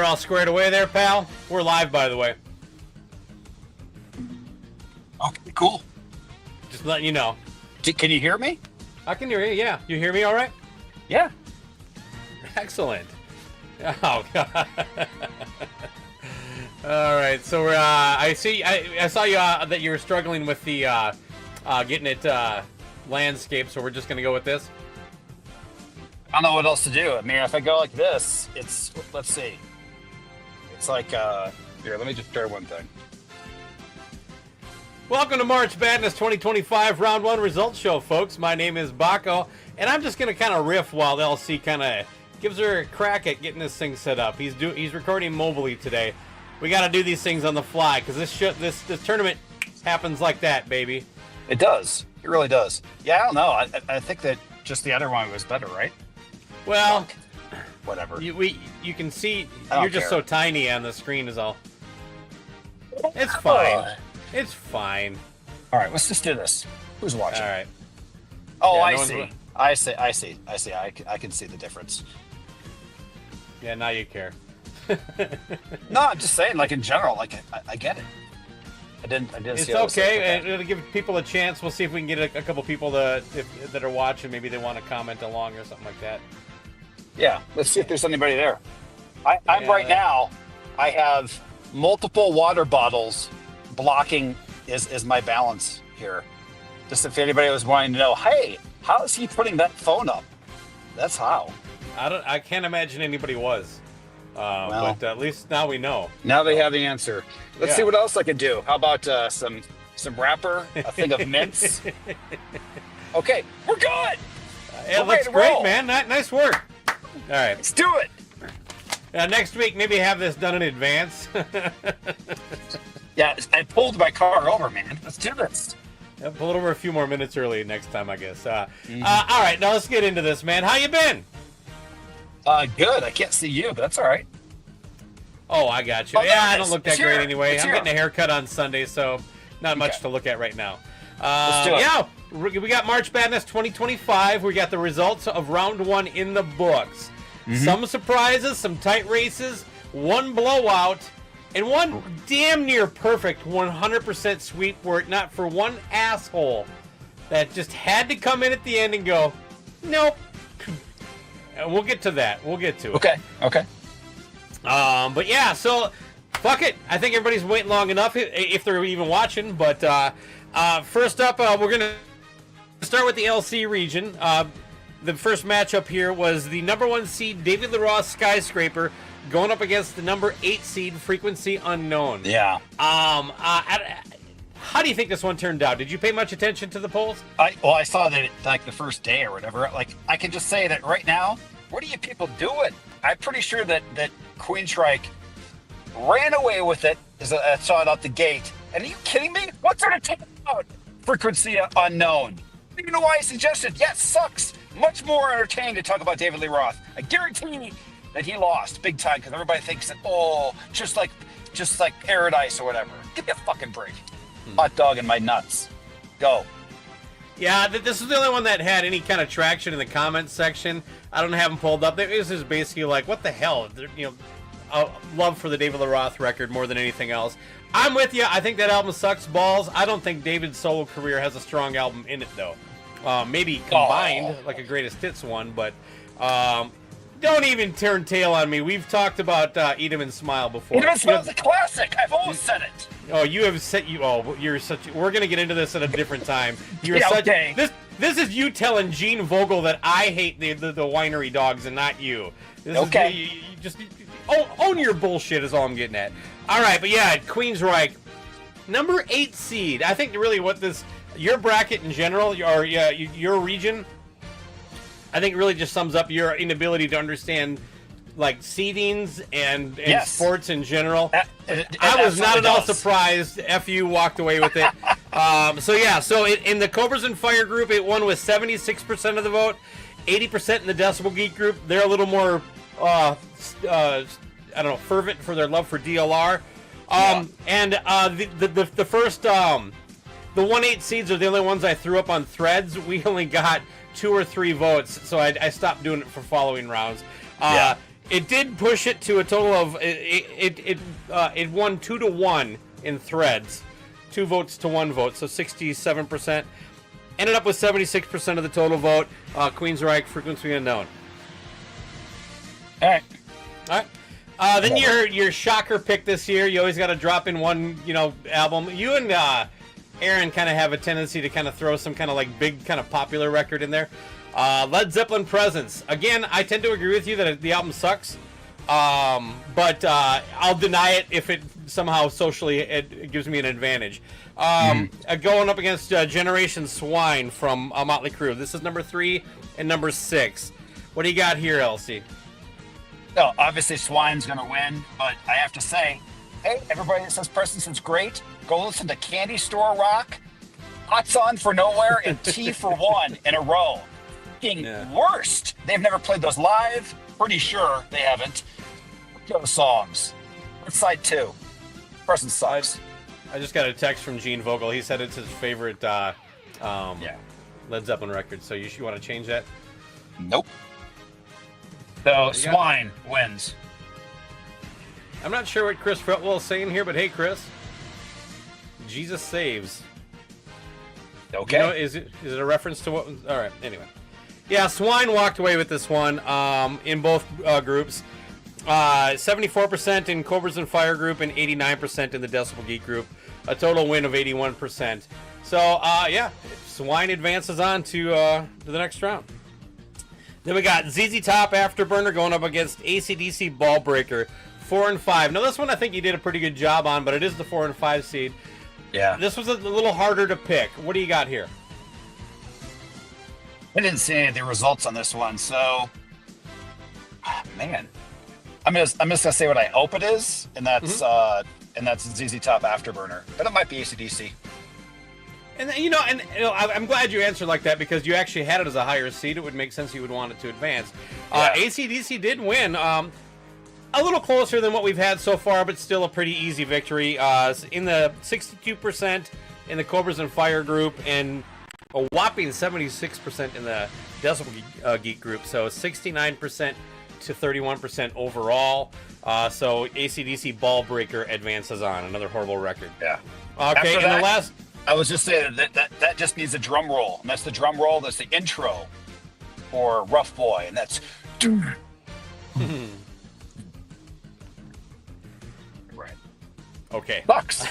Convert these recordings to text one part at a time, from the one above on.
we're all squared away there, pal. We're live, by the way. Okay, cool. Just letting you know. Can you hear me? I can hear you, yeah. You hear me all right? Yeah. Excellent. Oh, God. All right, so we're, I saw you, that you were struggling with the, getting it, landscape, so we're just going to go with this. I don't know what else to do. I mean, if I go like this, it's, let's see. It's like, here, let me just try one thing. Welcome to March Badness 2025 Round 1 Results Show, folks. My name is Bakko, and I'm just going to kind of riff while LC kind of gives her a crack at getting this thing set up. He's recording mobily today. We got to do these things on the fly, because this tournament happens like that, baby. It does. It really does. Yeah, I don't know. I think that just the other one was better, right? Well, whatever. You can see I don't you're just care. so tiny on the screen is all. It's fine. It's fine. All right, let's just do this. Who's watching? All right. Oh, Yeah, I no one's see. wa- I see. I can see the difference. Yeah, now you care. No, I'm just saying, like in general, like I get it. I didn't It's see how to say okay. it. It'll give people a chance. We'll see if we can get a couple people that are watching. Maybe they want to comment along or something like that. Yeah, let's see if there's anybody there. I'm Yeah. right now. I have multiple water bottles blocking is my balance here. Just if anybody was wanting to know, hey, how is he putting that phone up? That's how. I can't imagine anybody was. Well. But at least now we know. Now they have the answer. Let's Yeah. see what else I can do. How about some wrapper, a thing of mints? Okay, we're good. Yeah, We're ready looks to great, roll. man. Nice work. All right. Let's do it. Next week, maybe have this done in advance. Yeah, I pulled my car over, man. Let's do this. Yep, pull it over a few more minutes early next time, I guess. All right, now let's get into this, man. How you been? Good. I can't see you, but that's all right. Oh, I got you. Oh, Yeah, there it I don't is. look that It's great here. anyway. It's I'm here. getting a haircut on Sunday, so not much Okay. to look at right now. Let's do it. Yeah, we got March Badness 2025. We got the results of round 1 in the books. Some surprises, some tight races, one blowout, and one damn near perfect 100% sweep were it not for one asshole that just had to come in at the end and go, nope. And we'll get to that. We'll get to it. Okay. But yeah, so fuck it. I think everybody's waiting long enough if they're even watching. But first up, we're gonna start with the LC region. The first matchup here was the number 1 seed David Leroy Skyscraper going up against the number 8 seed Frequency Unknown. Yeah. How do you think this one turned out? Did you pay much attention to the polls? I saw that like the first day or whatever. Like I can just say that right now. What are you people doing? I'm pretty sure that Queensryche ran away with it as I saw it out the gate. And are you kidding me? What's there to talk about? Frequency Unknown. I don't even know why I suggested. Yes, sucks. Much more entertaining to talk about David Lee Roth. I guarantee that he lost big time because everybody thinks that just like Paradise or whatever. Give me a fucking break. Hot dog in my nuts. Go. Yeah, this is the only one that had any kind of traction in the comments section. I don't have them pulled up. This is basically like, what the hell? Love for the David Lee Roth record more than anything else. I'm with you. I think that album sucks balls. I don't think David's solo career has a strong album in it, though. Maybe combined, like a greatest hits one, but don't even turn tail on me. We've talked about Eat 'Em and Smile before. It smells a classic. I've always said it. Oh, you have said you're such. We're gonna get into this at a different time. You're Yeah, such. okay. This is you telling Gene Vogel that I hate the winery dogs and not you. This Okay. Is, you just own your bullshit is all I'm getting at. All right, but yeah, Queensryche, number 8 seed. I think really what your bracket in general, or your region, I think really just sums up your inability to understand like seedings and Yes. sports in general. It I was not at absolutely all does. surprised. FU walked away with it. So in the Cobras and Fire group, it won with 76% of the vote, 80% in the Decibel Geek group. They're a little more, I don't know, fervent for their love for DLR. And the first, the 1-8 seeds are the only ones I threw up on threads. We only got 2 or 3 votes, so I stopped doing it for following rounds. Yeah. It did push it to a total of it won 2-1 in threads, 2 votes to 1 vote, so 67%. Ended up with 76% of the total vote. Queensryche, Frequency Unknown. All right. Then your shocker pick this year. You always got to drop in one, album. You and Aaron kind of have a tendency to kind of throw some kind of like big kind of popular record in there. Led Zeppelin Presence. Again, I tend to agree with you that the album sucks, but I'll deny it if it somehow socially it gives me an advantage. Going up against Generation Swine from Motley Crue. This is number 3 and number 6. What do you got here, LC? No, obviously Swine's going to win, but I have to say, hey, everybody that says Presence is great, go listen to Candy Store Rock, Hot's On for Nowhere, and T for One in a row. Worst. They've never played those live. Pretty sure they haven't. Those songs. What's side 2? Presence sucks. I just got a text from Gene Vogel. He said it's his favorite Led Zeppelin record. So you want to change that? Nope. So Swine wins. I'm not sure what Chris Fretwell is saying here, but hey, Chris, Jesus saves. Okay. Is it a reference to what? All right. Anyway, yeah, Swine walked away with this one in both groups. 74% in Cobras and Fire group and 89% in the Decibel Geek group. A total win of 81%. So Swine advances on to the next round. Then we got ZZ Top Afterburner going up against AC/DC Ballbreaker, 4 and 5. Now this one I think you did a pretty good job on, but it is the 4 and 5 seed. Yeah. This was a little harder to pick. What do you got here? I didn't see any of the results on this one, so man, I'm just gonna say what I hope it is, and that's ZZ Top Afterburner, but it might be AC/DC. And I'm glad you answered like that because you actually had it as a higher seed. It would make sense you would want it to advance. AC/DC did win. A little closer than what we've had so far, but still a pretty easy victory. In the 62% in the Cobras and Fire group, and a whopping 76% in the Decibel Geek group. So 69% to 31% overall. So AC/DC Ballbreaker advances on. Another horrible record. Yeah. Okay, and the last... I was just saying that just needs a drum roll. And that's the drum roll. That's the intro for Rough Boy. And that's... Right. Okay. Sucks.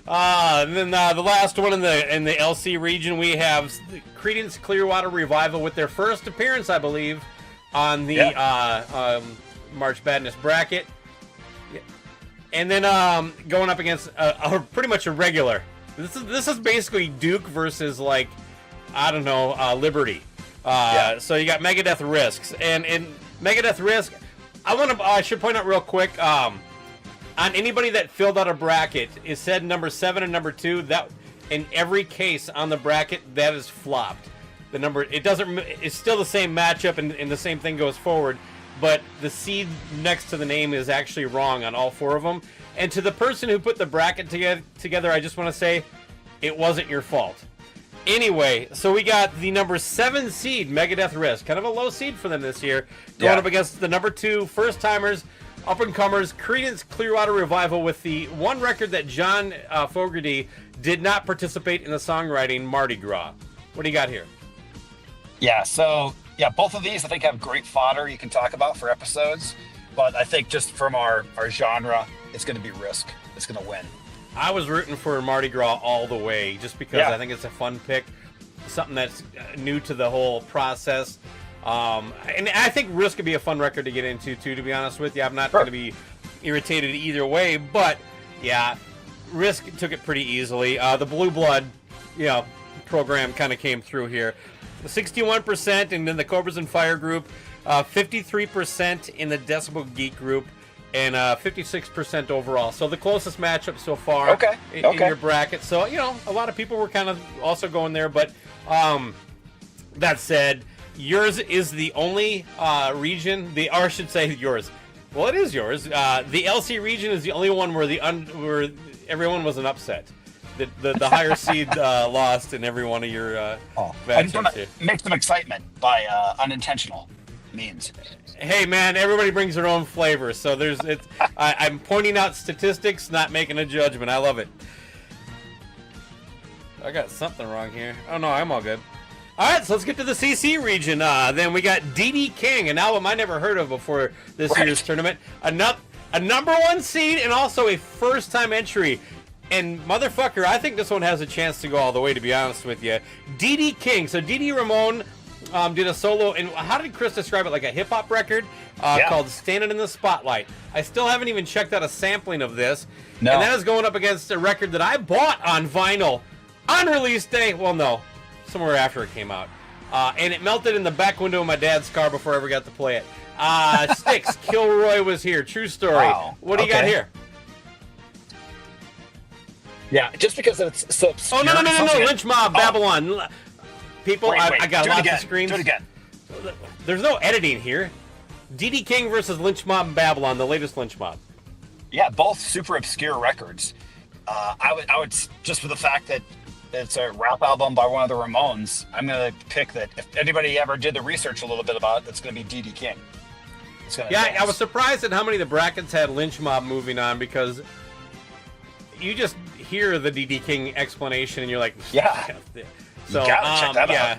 And then the last one in the LC region, we have Creedence Clearwater Revival with their first appearance, I believe, on the March Badness bracket. And then going up against pretty much a regular. This is basically Duke versus Liberty. So you got Megadeth Risks, and in Megadeth Risk, I should point out real quick on anybody that filled out a bracket, it said number 7 and number 2. That in every case on the bracket that is flopped. The number it's still the same matchup and the same thing goes forward. But the seed next to the name is actually wrong on all 4 of them. And to the person who put the bracket together, I just want to say, it wasn't your fault. Anyway, so we got the number 7 seed, Megadeth Risk. Kind of a low seed for them this year. Going up against the number 2, first-timers, up-and-comers, Creedence Clearwater Revival with the one record that John Fogerty did not participate in the songwriting, Mardi Gras. What do you got here? Yeah, so... Yeah, both of these I think have great fodder you can talk about for episodes, but I think just from our genre, it's going to be Risk. It's going to win. I was rooting for Mardi Gras all the way, just because I think it's a fun pick, something that's new to the whole process. And I think Risk could be a fun record to get into, too, to be honest with you. I'm not going to be irritated either way, but, yeah, Risk took it pretty easily. The Blue Blood, program kind of came through here. 61% in the Cobras and Fire group, 53% in the Decibel Geek group, and 56% overall. So the closest matchup so far in your bracket. So, a lot of people were kind of also going there. But that said, yours is the only region, or I should say yours. Well, it is yours. The LC region is the only one where everyone was an upset. The higher seed lost in every one of your I just want to make some excitement by unintentional. means. Hey man, everybody brings their own flavor, so I'm pointing out statistics, not making a judgment. I love it. I got something wrong here. Oh no, I'm all good. All right, so let's get to the CC region. Then we got DD King, an album I never heard of before this year's tournament. A number 1 seed and also a first-time entry. And motherfucker, I think this one has a chance to go all the way, to be honest with you. DD King. So DD Ramon did a solo, and how did Chris describe it? Like a hip-hop record called Standing in the Spotlight. I still haven't even checked out a sampling of this. No. And that is going up against a record that I bought on vinyl on release day. Well, no, somewhere after it came out. And it melted in the back window of my dad's car before I ever got to play it. Styx, Kilroy was here. True story. Wow. What do you got here? Yeah, just because it's so obscure. Oh, no, Lynch Mob, Babylon. People, wait. I got lots of screens. Do it again. There's no editing here. DD King versus Lynch Mob and Babylon, the latest Lynch Mob. Yeah, both super obscure records. I would just for the fact that it's a rap album by one of the Ramones, I'm going to pick that if anybody ever did the research a little bit about it, it's going to be DD King. I was surprised at how many of the brackets had Lynch Mob moving on, because you just hear the DD King explanation and you're like, yeah. So, you gotta check that out.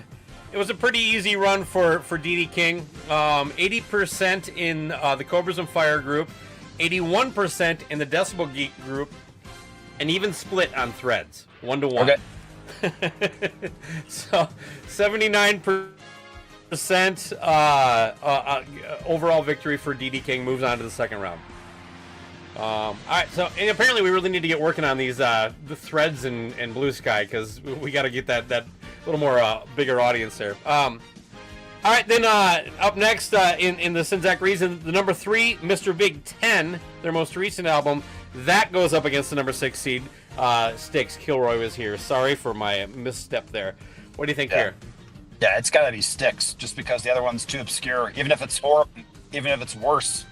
It was a pretty easy run for DD King. 80% in the Cobras and Fire group, 81% in the Decibel Geek group, and even split on threads, 1-to-1. Okay. So 79% overall victory for DD King, moves on to the second round. All right, so and apparently we really need to get working on these the threads and Blue Sky, because we got to get that little more bigger audience there. All right, then up next in the Sinzak region, the number 3, Mr. Big 10, their most recent album, that goes up against the number 6 seed, Styx. Kilroy was here. Sorry for my misstep there. What do you think here? Yeah, it's got to be Styx, just because the other one's too obscure. Even if it's worse,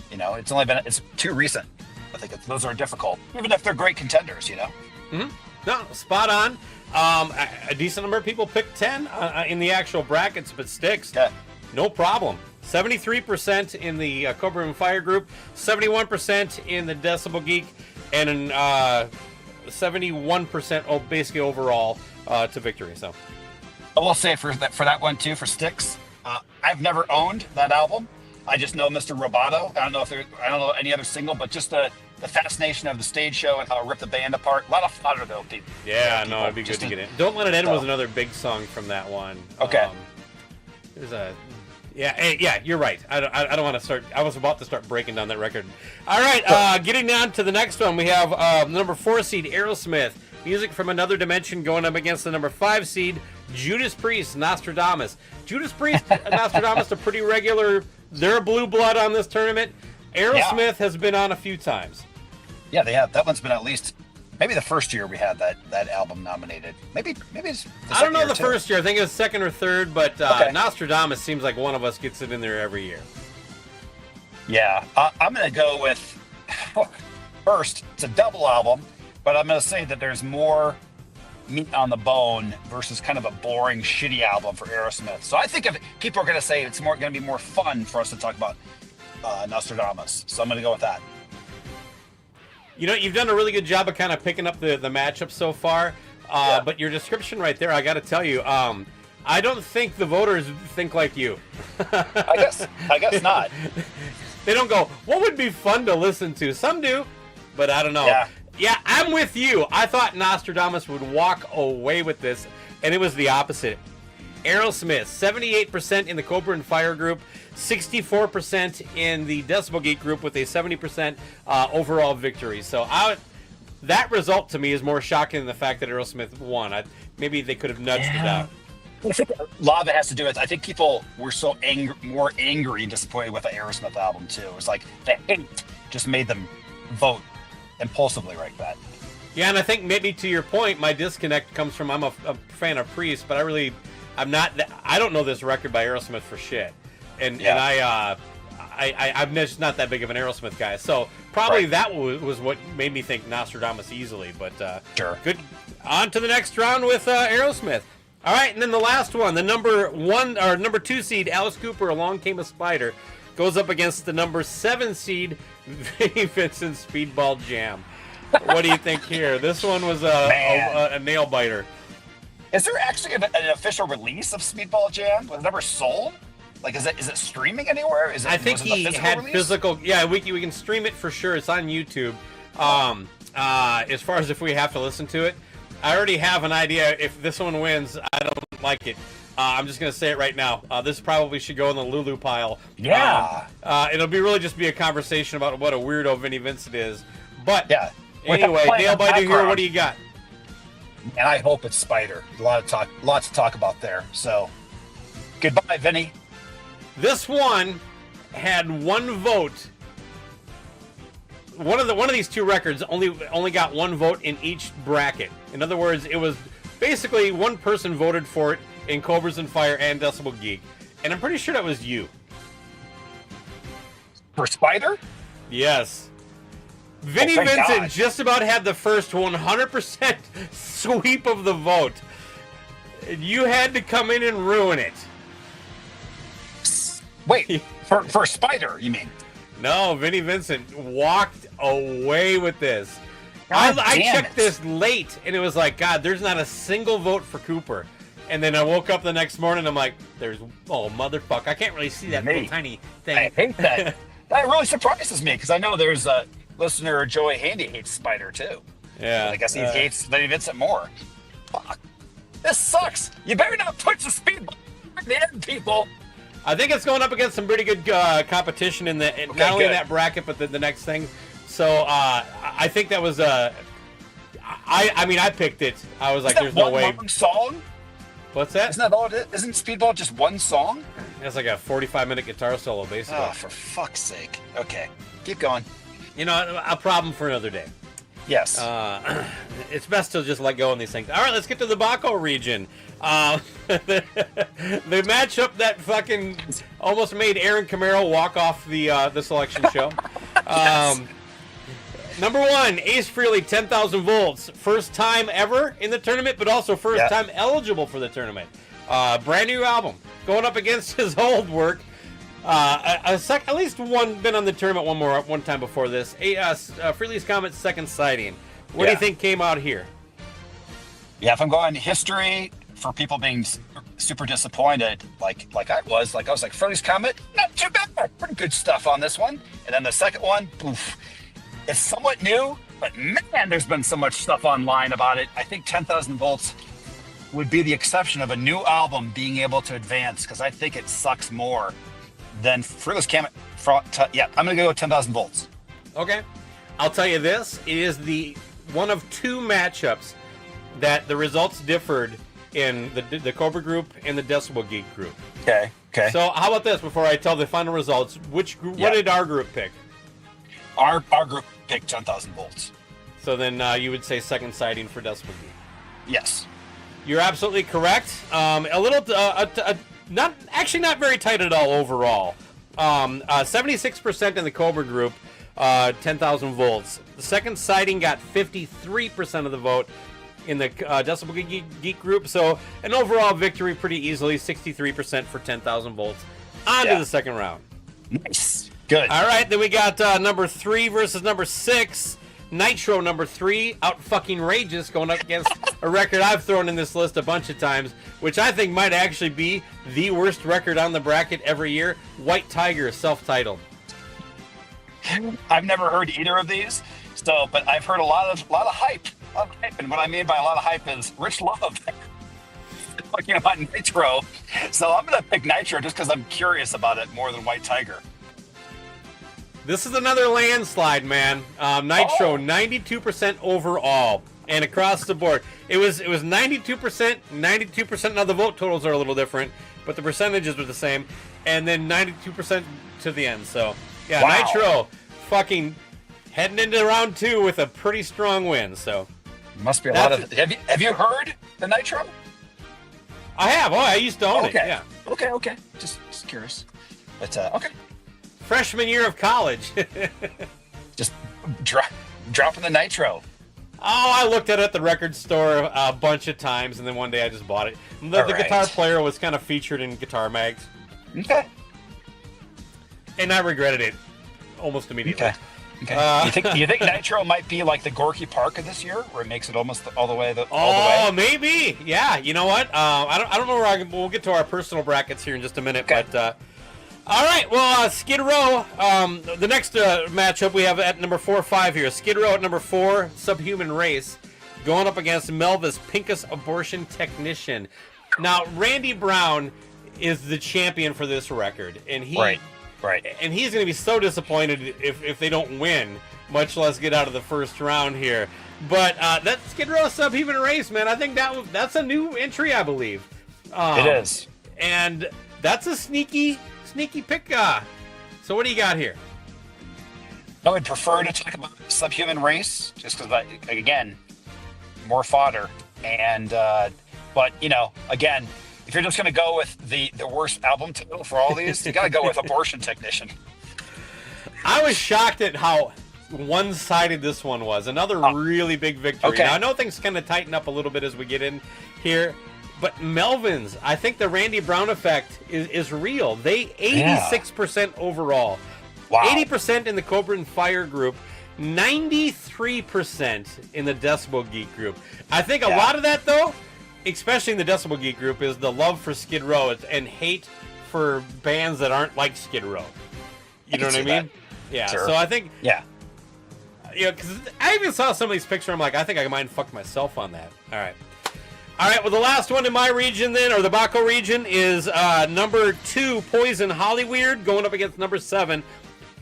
you know, it's too recent. I think those are difficult, even if they're great contenders, you know. Mm-hmm. No, spot on. A decent number of people picked 10 in the actual brackets, but Styx, no problem. 73% in the Cobra and Fire group, 71% in the Decibel Geek, and 71% basically overall to victory. So I will say for that one too, for Styx, I've never owned that album. I just know Mr. Roboto. I don't know any other single, but just the fascination of the stage show and how it ripped the band apart. A lot of fun to go. Yeah, no, it'd be good to get in. Don't Let It End was another big song from that one. Okay. Yeah, you're right. I don't want to start. I was about to start breaking down that record. All right, getting down to the next one, we have number 4 seed Aerosmith, Music from Another Dimension, going up against the number 5 seed Judas Priest, Nostradamus. Judas Priest, Nostradamus, a pretty regular. They're blue blood on this tournament. Aerosmith has been on a few times. Yeah, they have. That one's been at least maybe the first year we had that album nominated. Maybe it's I don't know the first year. I think it was second or third, but Nostradamus seems like one of us gets it in there every year. Yeah, I'm going to go with first. It's a double album, but I'm going to say that there's more meat on the bone versus kind of a boring, shitty album for Aerosmith. So I think if people are going to say it's going to be more fun for us to talk about Nostradamus. So I'm going to go with that. You know, you've done a really good job of kind of picking up the matchup so far. But your description right there, I got to tell you, I don't think the voters think like you. I guess not. They don't go, what would be fun to listen to? Some do, but I don't know. Yeah, I'm with you. I thought Nostradamus would walk away with this, and it was the opposite. Aerosmith, 78% in the Cobra and Fire group, 64% in the Decibel Geek group with a 70% overall victory. So that result to me is more shocking than the fact that Aerosmith won. Maybe they could have nudged it out. I think a lot of it has to do with, I think people were so more angry and disappointed with the Aerosmith album too. It was like the hate just made them vote impulsively like that. Yeah, and I think maybe to your point, my disconnect comes from I'm a fan of Priest, but I'm not. I don't know this record by Aerosmith for shit, and I'm just not that big of an Aerosmith guy. So probably that was what made me think Nostradamus easily. But sure. Good. On to the next round with Aerosmith. All right, and then the last one, the number 2 seed, Alice Cooper, Along Came a Spider, goes up against the number 7 seed, Vinnie Vincent, Speedball Jam. What do you think here? This one was a nail biter. Is there actually an official release of Speedball Jam? Was it ever sold? Like, is it streaming anywhere? I think he had physical. Yeah, we can stream it for sure. It's on YouTube. As far as if we have to listen to it, I already have an idea. If this one wins, I don't like it. I'm just gonna say it right now. This probably should go in the Lulu pile. Yeah. It'll really just be a conversation about what a weirdo Vinnie Vincent is. But yeah. Anyway, nail biter here. What do you got? And I hope it's Spider. Lots to talk about there. So, goodbye, Vinny. This one had one vote. One of these two records only got one vote in each bracket. In other words, it was basically one person voted for it in Cobras and Fire and Decibel Geek, and I'm pretty sure that was you. For Spider? Yes. Vinnie Vincent just about had the first 100% sweep of the vote. You had to come in and ruin it. Wait, for Spider, you mean? No, Vinnie Vincent walked away with this. God I damn checked it. this late, and it was like, God, there's not a single vote for Cooper. And then I woke up the next morning, I'm like, motherfucker, I can't really see that little tiny thing. I hate that. That really surprises me, because I know there's a listener, Joey Handy, hates Spider, too. Yeah. But I guess he hates Vinnie Vincent more. Fuck. This sucks. You better not push the speed button at the end, people. I think it's going up against some pretty good competition in not only in that bracket, but the next thing. So I think that was I picked it. I was like, there's no way. Long song? What's that? Isn't that all it is? Isn't Speedball just one song? It's like a 45-minute guitar solo, basically. Oh, for fuck's sake. Okay, keep going. You know, a problem for another day. Yes. It's best to just let go on these things. All right, let's get to the Bakko region. The matchup that fucking almost made Aaron Camaro walk off the selection show. Yes. Number 1, Ace Frehley, 10,000 volts. First time ever in the tournament, but also first time eligible for the tournament. Brand new album. Going up against his old work. At least one been on the tournament one time before this. Frehley's Comet, Second Sighting. What do you think came out here? Yeah, if I'm going history for people being super disappointed, like I was like Frehley's Comet, not too bad, pretty good stuff on this one. And then the second one, poof, it's somewhat new, but man, there's been so much stuff online about it. I think 10,000 volts would be the exception of a new album being able to advance, because I think it sucks more than Frehley's Comet. I'm gonna go with 10,000 volts. Okay, I'll tell you this: it is the one of two matchups that the results differed in the Cobra group and the Decibel Geek group. Okay. So how about this? Before I tell the final results, which group? What did our group pick? Our group picked 10,000 volts. So then you would say Second Sighting for Decibel Geek. Yes. You're absolutely correct. A little, not very tight at all overall. 76% in the Cobra group, 10,000 volts. The Second Sighting got 53% of the vote in the Decibel Geek group. So an overall victory pretty easily, 63% for 10,000 volts. On to the second round. Nice. Good. All right, then we got number 3 versus number 6. Nitro number 3, out fucking rageous, going up against a record I've thrown in this list a bunch of times, which I think might actually be the worst record on the bracket every year. White Tiger, self-titled. I've never heard either of these, but I've heard a lot of hype. And what I mean by a lot of hype is Rich Love talking about Nitro. So I'm gonna pick Nitro just because I'm curious about it more than White Tiger. This is another landslide, man. Nitro, 92% overall, and across the board. It was 92%, 92%. Now the vote totals are a little different, but the percentages were the same. And then 92% to the end. So, yeah, wow. Nitro fucking heading into round 2 with a pretty strong win. So, must be a lot of. Have you heard the Nitro? I have. Oh, I used to own it. Yeah. Okay. Just curious. But okay. Freshman year of college. Just dropping the Nitro. Oh, I looked at it at the record store a bunch of times, and then one day I just bought it. The All right. guitar player was kind of featured in guitar mags, Okay. and I regretted it almost immediately. Okay. Okay. You think Nitro might be like the Gorky Park of this year, where it makes it almost all the way? All the way? Maybe. Yeah. You know what? I don't know where we'll get to our personal brackets here in just a minute, Okay. but. All right, well, Skid Row, the next matchup we have at number 4-5 here. Skid Row at number 4, Subhuman Race, going up against Melva's Pincus Abortion Technician. Now, Randy Brown is the champion for this record, and Right. and he's going to be so disappointed if they don't win, much less get out of the first round here. But that Skid Row Subhuman Race, man, I think that's a new entry, I believe. It is. And that's a sneaky pick. So what do you got here? I would prefer to talk about Subhuman Race, just because, again, more fodder. And but again, if you're just going to go with the worst album title for all these, you got to go with Abortion Technician. I was shocked at how one-sided this one was. Another really big victory. Okay. Now I know things kind of tighten up a little bit as we get in here. But Melvin's, I think the Randy Brown effect is real. They 86% overall. Wow. 80% in the Cobra and Fire group. 93% in the Decibel Geek group. I think a lot of that, though, especially in the Decibel Geek group, is the love for Skid Row and hate for bands that aren't like Skid Row. You know what I mean? That. Yeah, Sure. so I think... Yeah. Because I even saw some of these pictures, I'm like, I think I might fuck myself on that. All right. All right, well, the last one in my region then, or the Bakko region, is number 2, Poison Hollyweird, going up against number 7,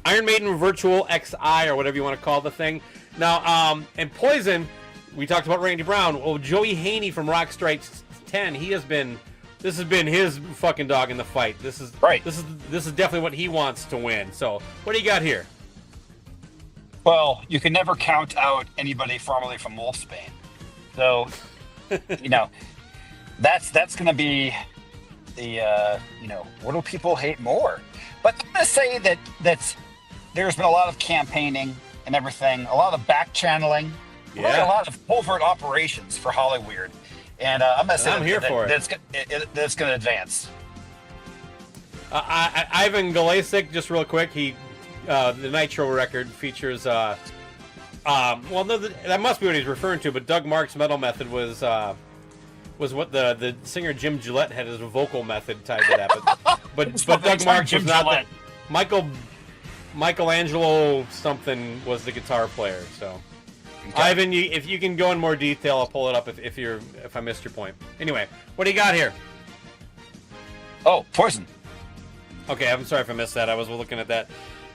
Iron Maiden Virtual XI, or whatever you want to call the thing. Now, and Poison, we talked about Randy Brown. Well, Joey Haney from Rock Strikes 10, this has been his fucking dog in the fight. This is Right. This is definitely what he wants to win. So, what do you got here? Well, you can never count out anybody formerly from Wolfsbane. So, that's going to be the, what do people hate more? But I'm going to say that there's been a lot of campaigning and everything, a lot of back channeling, really a lot of covert operations for Hollyweird. And I'm going to say that's going to advance. Ivan Galasic, just real quick, the Nitro record features, that must be what he's referring to, but Doug Mark's Metal Method was what the singer Jim Gillette had as a vocal method tied to that. But Doug Marks was not Michelangelo something was the guitar player, so. Okay. Ivan, if you can go in more detail, I'll pull it up if I missed your point. Anyway, what do you got here? Oh, Poison. Okay, I'm sorry if I missed that. I was looking at that.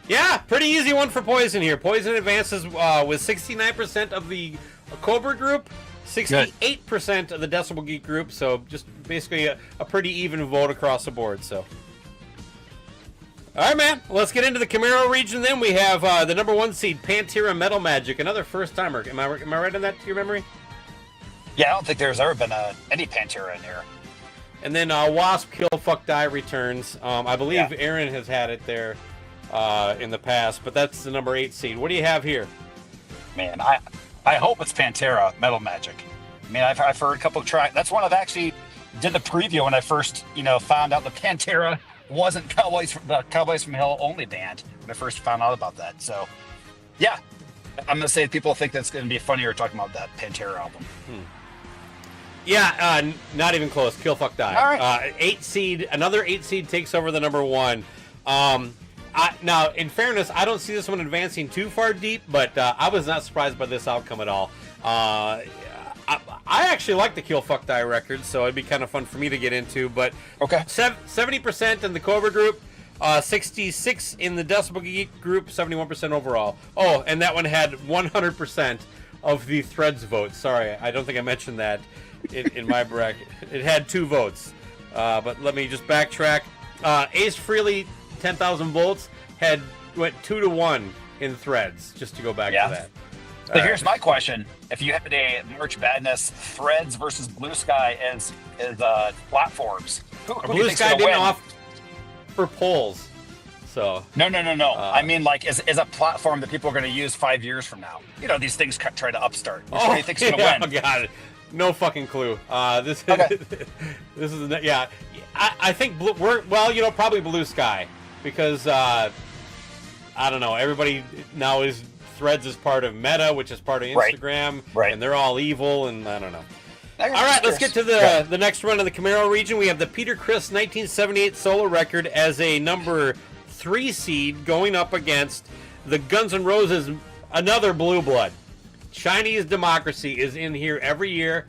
Yeah, pretty easy one for Poison here. Poison advances with 69% of the Cobra group, 68% of the Decibel Geek group, so just basically a pretty even vote across the board. So, all right, man. Let's get into the Camaro region. Then we have the number 1 seed, Pantera Metal Magic, another first timer. Am I right on that to your memory? Yeah, I don't think there's ever been any Pantera in here. And then Wasp, Kill, Fuck, Die returns. I believe Aaron has had it there in the past, but that's the number 8 seed. What do you have here? Man, I hope it's Pantera Metal Magic. I mean, I've heard a couple of tracks. That's one I've actually did the preview when I first, found out that Pantera wasn't the Cowboys from Hell only band when I first found out about that. So, yeah, I'm gonna say people think that's gonna be funnier talking about that Pantera album. Yeah, not even close. Kill, Fuck, Die. All right. 8 seed, another 8 seed takes over the number 1. Now, in fairness, I don't see this one advancing too far deep, but I was not surprised by this outcome at all. I actually like the Kill, Fuck, Die record, so it'd be kind of fun for me to get into. But 70% in the Cobra group, 66 in the Decibel Geek group, 71% overall. Oh, and that one had 100% of the Threads votes. Sorry, I don't think I mentioned that in my bracket. It had 2 votes, but let me just backtrack. Ace Frehley, 10,000 volts, went 2-1 in Threads, just to go back to that. So here's my question. If you had a March Badness Threads versus Blue Sky as platforms, who do you Blue think's Sky gonna didn't win? offer polls, So No. I mean, like, as a platform that people are going to use 5 years from now. You know, these things try to upstart. Which one do you think's going to yeah, win? Oh God, no fucking clue. This Okay. this is yeah. I think probably Blue Sky because I don't know. Everybody now is Threads is part of Meta, which is part of Instagram, Right. and they're all evil, and I don't know. I'm All right, let's curious. get to the next run of the Camaro region. We have the Peter Criss 1978 solo record as a number 3 seed going up against the Guns N' Roses, another blue blood. Chinese Democracy is in here every year.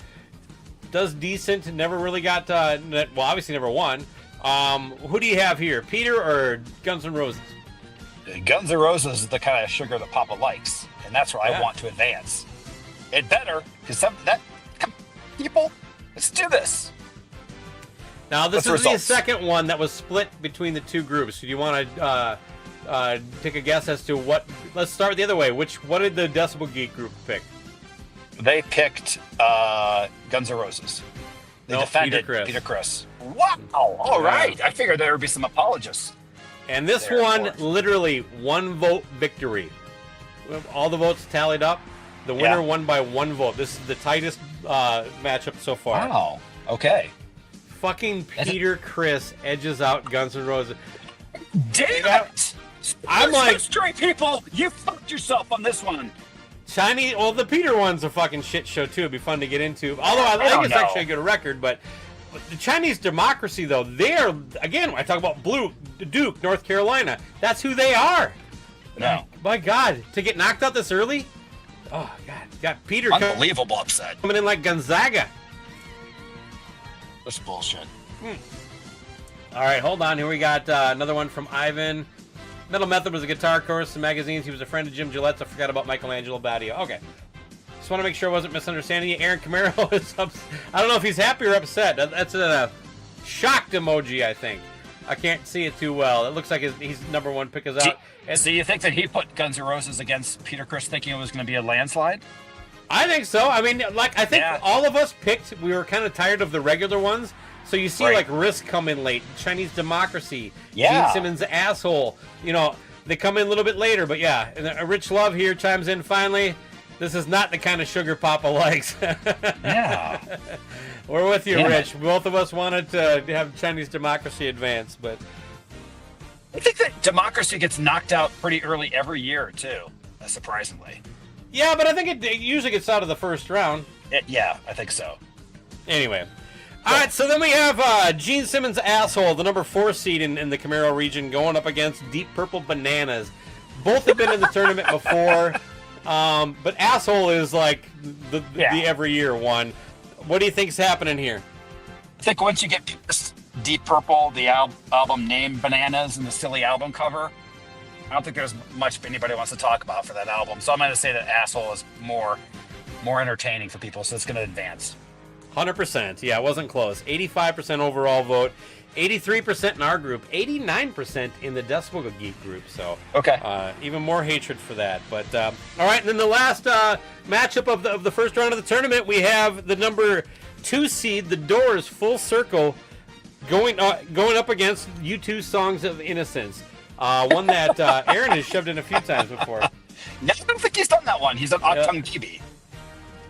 Does decent. Never really got obviously never won. Who do you have here, Peter or Guns N' Roses? Guns N' Roses is the kind of sugar that Papa likes, and that's where I want to advance. It better, because people, let's do this. Now, this What's is the the results? second one that was split between the two groups. Do you want to take a guess as to what? Let's start the other way. What did the Decibel Geek group pick? They picked Guns N' Roses. They defended Peter Criss. Wow! All right. I figured there would be some apologists. And this There, one, of course. literally 1 vote victory. All the votes tallied up. The winner won by 1 vote. This is the tightest matchup so far. Wow. Okay. Fucking Peter Criss edges out Guns N' Roses. Damn it! I'm like- straight people. You fucked yourself on this one. Chinese, well, the Peter one's a fucking shit show too. It'd be fun to get into. Although I don't think it's know. actually a good record, but the Chinese Democracy, though, they are, again, I talk about Duke, North Carolina. That's who they are. No. My God, to get knocked out this early? Oh, God. Got Peter Unbelievable upset. coming in like Gonzaga. That's bullshit. All right, hold on. Here we got another one from Ivan. Metal Method was a guitar course in magazines. He was a friend of Jim Gillette's. I forgot about Michelangelo Badio. Okay. Just want to make sure I wasn't misunderstanding you. Aaron Camaro is I don't know if he's happy or upset. That's a shocked emoji, I think. I can't see it too well. It looks like he's number 1 pick is out. So you think that he put Guns N' Roses against Peter Criss thinking it was going to be a landslide? I think so. I mean, I think Yeah. all of us picked. We were kind of tired of the regular ones. So you see, like, Risk come in late, Chinese Democracy, Yeah. Gene Simmons' Asshole. You know, they come in a little bit later, but yeah. And Rich Love here chimes in finally. This is not the kind of sugar Papa likes. Yeah. We're with you, Damn Rich. Both of us wanted to have Chinese Democracy advance, but I think that Democracy gets knocked out pretty early every year, too, surprisingly. yeah, but I think it usually gets out of the first round. Yeah, I think so. Anyway. All right, so then we have Gene Simmons' Asshole, the number 4 seed in the Camaro region, going up against Deep Purple Bananas. Both have been in the tournament before, but Asshole is like the every year one. What do you think's happening here? I think once you get past Deep Purple, the album name Bananas, and the silly album cover, I don't think there's much anybody wants to talk about for that album. So I'm going to say that Asshole is more entertaining for people, so it's going to advance. 100%. Yeah, it wasn't close. 85% overall vote. 83% in our group. 89% in the Decibel Geek group. So even more hatred for that. But all right, and then the last matchup of the first round of the tournament, we have the number 2 seed, the Doors, Full Circle, going up against U2 Songs of Innocence. One that Aaron has shoved in a few times before. No, I don't think he's done that one. He's done Octung BB.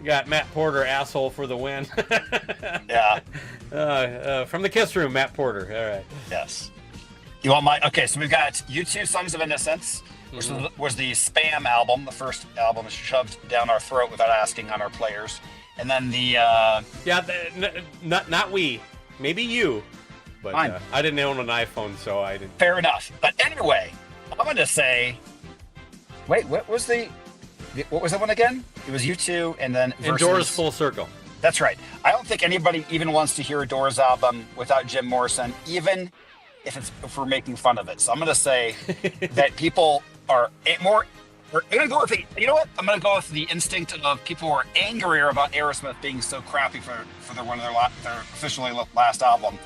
You got Matt Porter, Asshole for the win. Yeah. From the Kiss Room, Matt Porter. All right. Yes. You want my... Okay, so we've got U2 Songs of Innocence, which was the Spam album, the first album shoved down our throat without asking on our players. And then the... not we. Maybe you. But I didn't own an iPhone, so I didn't. Fair enough. But anyway, I'm going to say... Wait, what was that one again? It was U2 and then And Doors Full Circle. That's right. I don't think anybody even wants to hear a Doors album without Jim Morrison, even if we're making fun of it. So I'm going to say that people are more... I'm going to go with you know what? I'm going to go with the instinct of people who are angrier about Aerosmith being so crappy for one of their officially last album.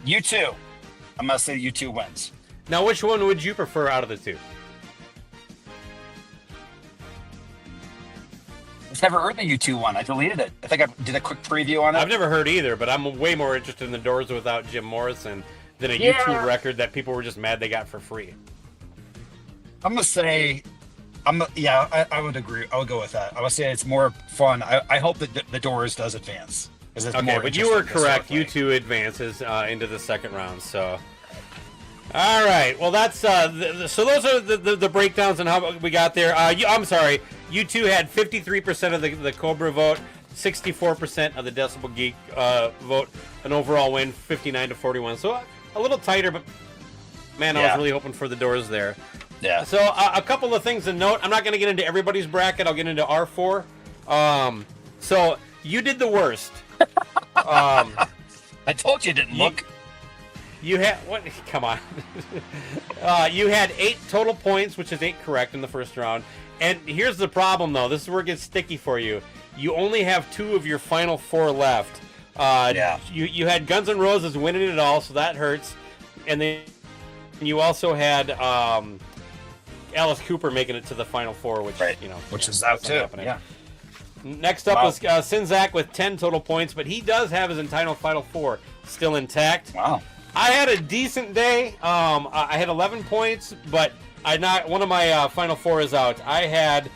U2. I'm going to say U2 wins. Now, which one would you prefer out of the two? I've never heard the U2 one. I deleted it. I think I did a quick preview on it. I've never heard either, but I'm way more interested in the Doors without Jim Morrison than a U2 record that people were just mad they got for free. I'm gonna say, I would agree. I would go with that. I would say it's more fun. I hope that the Doors does advance. It's Okay, more but you were interesting correct. historically. U2 advances into the second round. So, all right. Well, that's so those are the breakdowns and how we got there. I'm sorry. U2 had 53% of the Cobra vote, 64% of the Decibel Geek vote, an overall win 59-41. So a little tighter, but man, I was really hoping for the Doors there. Yeah. So a couple of things to note. I'm not going to get into everybody's bracket. I'll get into R4. So you did the worst. I told you it didn't look. You had what? Come on. You had 8 total points, which is 8 correct in the first round. And here's the problem, though. This is where it gets sticky for you. You only have 2 of your final 4 left. You had Guns N' Roses winning it all, so that hurts. And then you also had Alice Cooper making it to the final 4, which which is out too. Happening. Yeah. Next up was Sinzak with 10 total points, but he does have his entitled final 4 still intact. Wow. I had a decent day. I had 11 points, but one of my final 4 is out. I had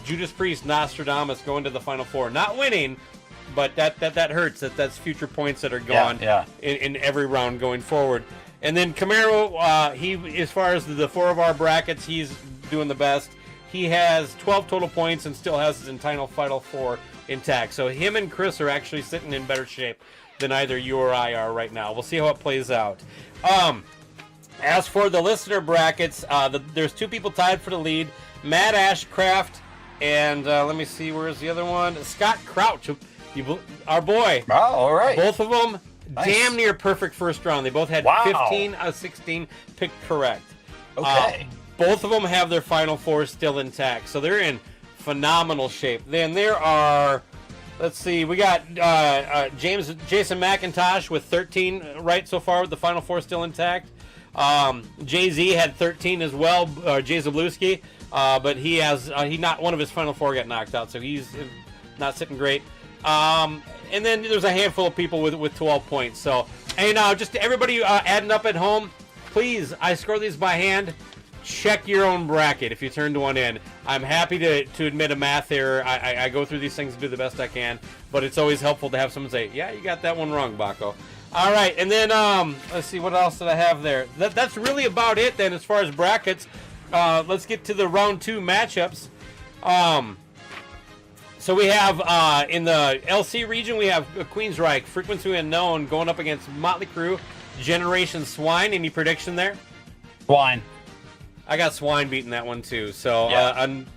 Judas Priest, Nostradamus going to the final 4, not winning, but that hurts. That's future points that are gone in every round going forward. And then Camaro, he as far as the 4 of our brackets, he's doing the best. He has 12 total points and still has his entitled final 4 intact. So him and Chris are actually sitting in better shape than either you or I are right now. We'll see how it plays out. As for the listener brackets, there's 2 people tied for the lead. Matt Ashcraft and let me see, where's the other one? Scott Crouch, our boy. Oh, all right. Both of them Nice. damn near perfect first round. They both had 15 out of 16 picked correct. Okay. Both of them have their final 4 still intact, so they're in phenomenal shape. Then there are, let's see, we got Jason McIntosh with 13 right so far with the final 4 still intact. Jay-Z had 13 as well, Jay Zablewski, but he not one of his final 4 got knocked out, so he's not sitting great. And then there's a handful of people with 12 points. So, and just to everybody adding up at home, please, I score these by hand. Check your own bracket if you turned one in. I'm happy to admit a math error. I go through these things and do the best I can, but it's always helpful to have someone say, yeah, you got that one wrong, Bakko. All right, and then let's see, what else did I have there? That's really about it then as far as brackets. Let's get to the round 2 matchups. So we have, in the LC region, we have Queensryche, Frequency Unknown, going up against Motley Crue, Generation Swine. Any prediction there? Swine. I got Swine beating that one too. So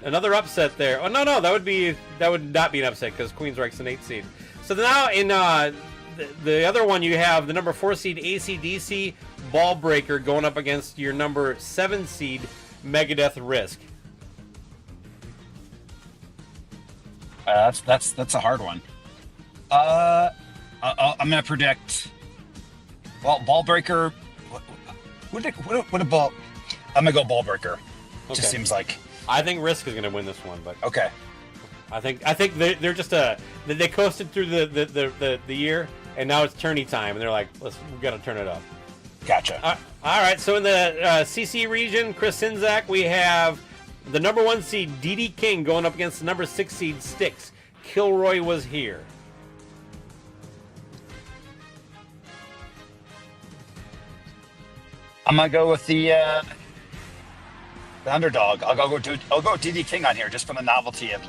another upset there. Oh no, that would not be an upset because Queensryche's an 8 seed. So now in the other one, you have the number 4 seed AC/DC Ball Breaker going up against your number 7 seed Megadeth Risk. That's a hard one. I'm gonna predict. Well, Ball Breaker. What a ball. I'm gonna go Ball Breaker. Okay. Just seems like. I think Risk is gonna win this one, but Okay. I think they're just they coasted through the year, and now it's tourney time, and they're like, we gotta turn it up. Gotcha. All right, so in the CC region, Chris Sinzak, we have the number 1 seed DD King going up against the number 6 seed Styx. Kilroy was here. I'm gonna go with the underdog. I'll go DD King on here just for the novelty of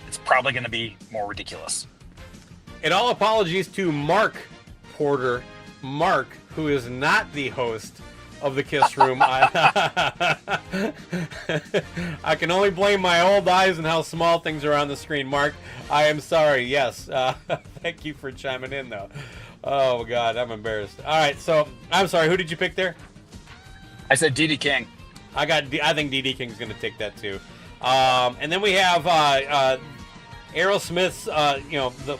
it's probably gonna be more ridiculous. And all apologies to Mark Porter. Mark, who is not the host of the Kiss Room. I can only blame my old eyes and how small things are on the screen. Mark, I am sorry. Yes. Thank you for chiming in, though. Oh, God, I'm embarrassed. All right, so I'm sorry. Who did you pick there? I said DD King. I think DD King's going to take that, too. And then we have Aerosmith's,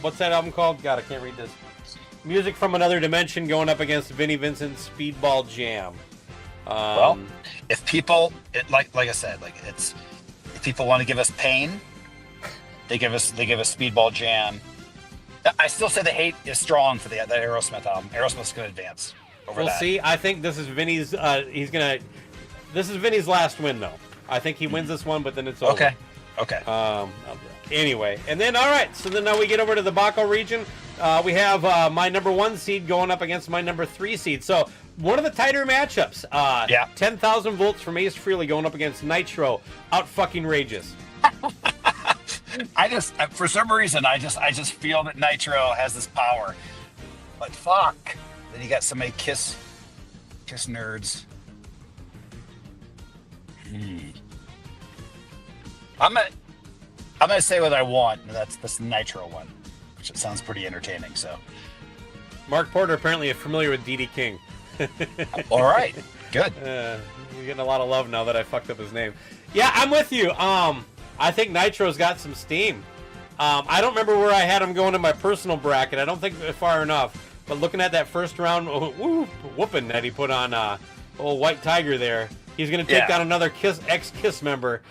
what's that album called? God, I can't read this. Music from Another Dimension going up against Vinnie Vincent's Speedball Jam. Well, if people, like I said, if people want to give us pain, they give us Speedball Jam. I still say the hate is strong for the Aerosmith album. Aerosmith's going to advance over that. We'll see. I think this is Vinnie's. He's gonna. This is Vinny's last win, though. I think he wins this one, but then it's over. Okay. Anyway, and then, all right, so then now we get over to the Bakko region. We have my number 1 seed going up against my number 3 seed. So one of the tighter matchups. 10,000 volts from Ace Frehley going up against Nitro. Out fucking rages. I just, for some reason, I just feel that Nitro has this power. But fuck. Then you got so many Kiss nerds. I'm gonna say what I want, and that's this Nitro one, which it sounds pretty entertaining. So, Mark Porter apparently is familiar with DD King. all right, good. You're getting a lot of love now that I fucked up his name. Yeah, I'm with you. I think Nitro's got some steam. I don't remember where I had him going in my personal bracket. I don't think far enough. But looking at that first round whooping that he put on old White Tiger there, he's going to take down another ex-Kiss member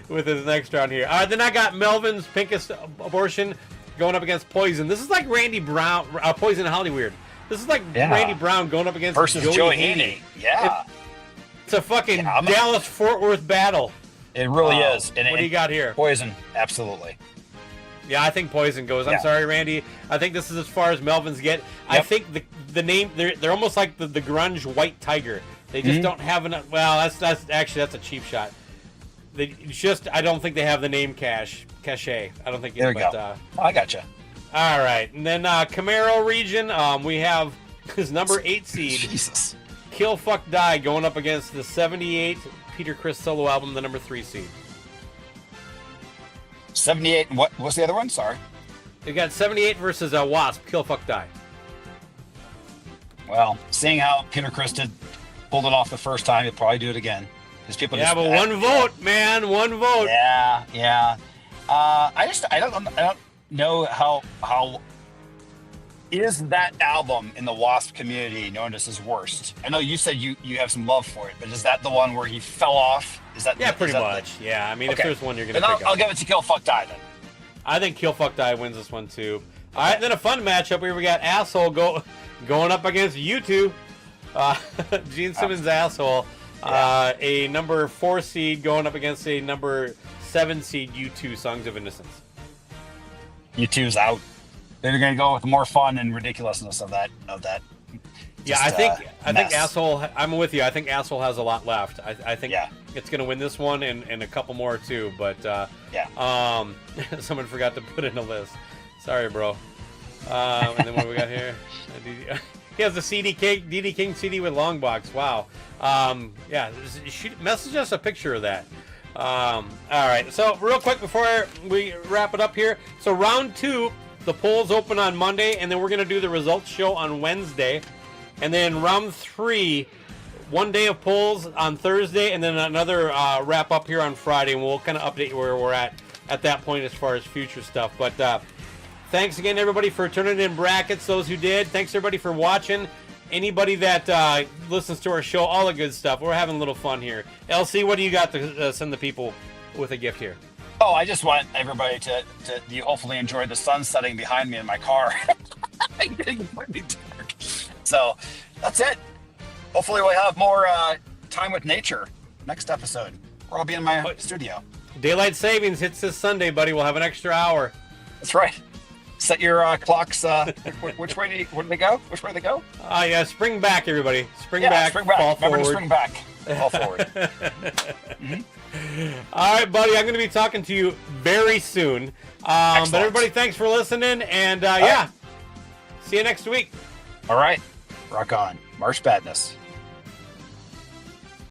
with his next round here. All right, then I got Melvin's Pinkest Abortion going up against Poison. This is like Randy Brown, Poison Hollyweird. This is like Randy Brown going up against versus Joey Haney. Yeah. It's a fucking Dallas-Fort Worth battle. It really is. And what do you got here? Poison, absolutely. Yeah, I think Poison goes. I'm sorry, Randy. I think this is as far as Melvin's get. Yep. I think the name, they're almost like the grunge White Tiger. They just don't have enough. Well, that's a cheap shot. I don't think they have the name cachet. I don't think. There you go. I gotcha. All right, and then Camaro region, we have his number 8 seed, Jesus, Kill Fuck Die, going up against the 78 Peter Criss solo album, the number 3 seed. 78 and what's the other one? Sorry. You got 78 versus Wasp, Kill Fuck Die. Well, seeing how Peter Criss pulled it off the first time, he'll probably do it again. Because people but one vote, man, one vote. Yeah. I don't know how is that album in the Wasp community known as his worst. I know you said you have some love for it, but is that the one where he fell off? Is that pretty much? Yeah, I mean, if there's one you're gonna pick I'll give it to Kill Fuck Die then. I think Kill Fuck Die wins this one too. All right, then a fun matchup here. We got Asshole going up against U2. Gene Simmons' Asshole. A number 4 seed going up against a number 7 seed U2, Songs of Innocence. U2's out. They're going to go with more fun and ridiculousness of that. I think Asshole. I'm with you. I think Asshole has a lot left. I think it's going to win this one and a couple more too. But someone forgot to put in a list. Sorry, bro. And then what we got here? He has the DD King CD with long box. Wow. Message us a picture of that. All right. So real quick before we wrap it up here. So round 2. The polls open on Monday, and then we're going to do the results show on Wednesday. And then round 3, 1 day of polls on Thursday, and then another wrap up here on Friday, and we'll kind of update you where we're at that point as far as future stuff. But thanks again, everybody, for turning in brackets, those who did. Thanks, everybody, for watching. Anybody that listens to our show, all the good stuff. We're having a little fun here. LC, what do you got to send the people with a gift here? Oh, I just want everybody to you hopefully enjoy the sun setting behind me in my car. I'm getting pretty dark. So that's it. Hopefully we'll have more time with nature next episode. Or I'll be in my studio. Daylight savings hits this Sunday, buddy. We'll have an extra hour. That's right. Set your clocks. Which way do they go? Which way do they go? Spring back, everybody. Spring back. Fall Remember forward. to spring back. Fall forward. All right, buddy. I'm going to be talking to you very soon. But everybody, thanks for listening. And see you next week. All right. Rock on. March Badness.